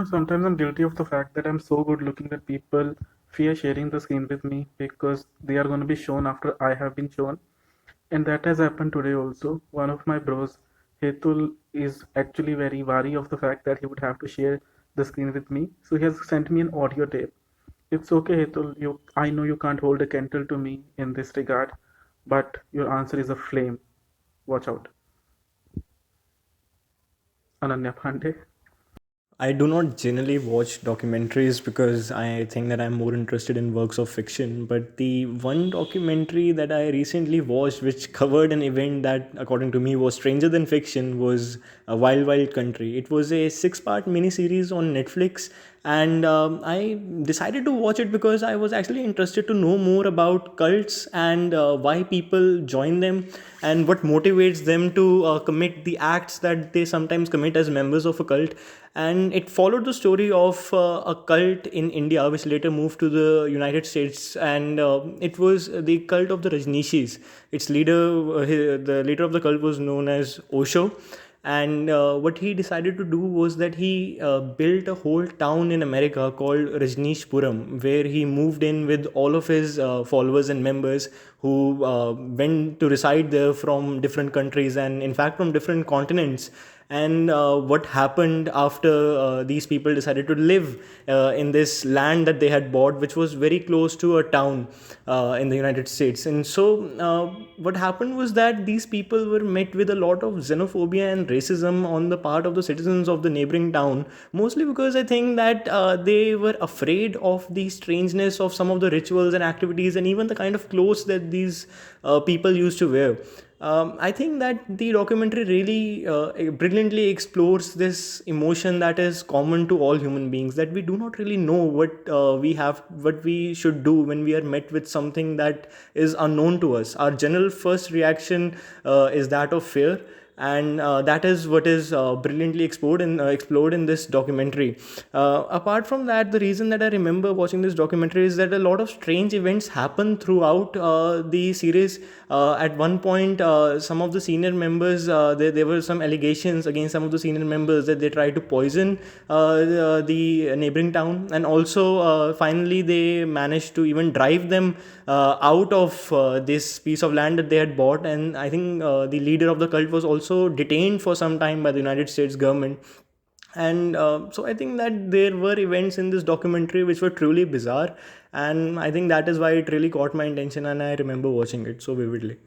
Sometimes I'm guilty of the fact that I'm so good looking that people fear sharing the screen with me because they are going to be shown after I have been shown. And that has happened today also. One of my bros, Hitul, is actually very wary of the fact that he would have to share the screen with me. So he has sent me an audio tape. It's okay, Hitul. I know you can't hold a candle to me in this regard, but your answer is a flame. Watch out. Ananya Pandey. I do not generally watch documentaries because I think that I'm more interested in works of fiction. But the one documentary that I recently watched, which covered an event that, according to me, was stranger than fiction, was a Wild Wild Country. It was a six-part miniseries on Netflix, and I decided to watch it because I was actually interested to know more about cults and why people join them and what motivates them to commit the acts that they sometimes commit as members of a cult. And it followed the story of a cult in India, which later moved to the United States, and it was the cult of the Rajneeshis. Its leader, the leader of the cult, was known as Osho, and what he decided to do was that he built a whole town in America called Rajneeshpuram, where he moved in with all of his followers and members who went to reside there from different countries and, in fact, from different continents. And what happened after these people decided to live in this land that they had bought, which was very close to a town in the United States. And so what happened was that these people were met with a lot of xenophobia and racism on the part of the citizens of the neighboring town, mostly because I think that they were afraid of the strangeness of some of the rituals and activities and even the kind of clothes that these people used to wear. I think that the documentary really brilliantly explores this emotion that is common to all human beings, that we do not really know what we should do when we are met with something that is unknown to us. Our general first reaction is that of fear, and that is what is brilliantly explored in this documentary. Apart from that, the reason that I remember watching this documentary is that a lot of strange events happen throughout the series. At one point, some of the senior members, there were some allegations against some of the senior members that they tried to poison the neighboring town, and also finally they managed to even drive them out of this piece of land that they had bought. And I think the leader of the cult was also detained for some time by the United States government. And so I think that there were events in this documentary which were truly bizarre, and I think that is why it really caught my attention and I remember watching it so vividly.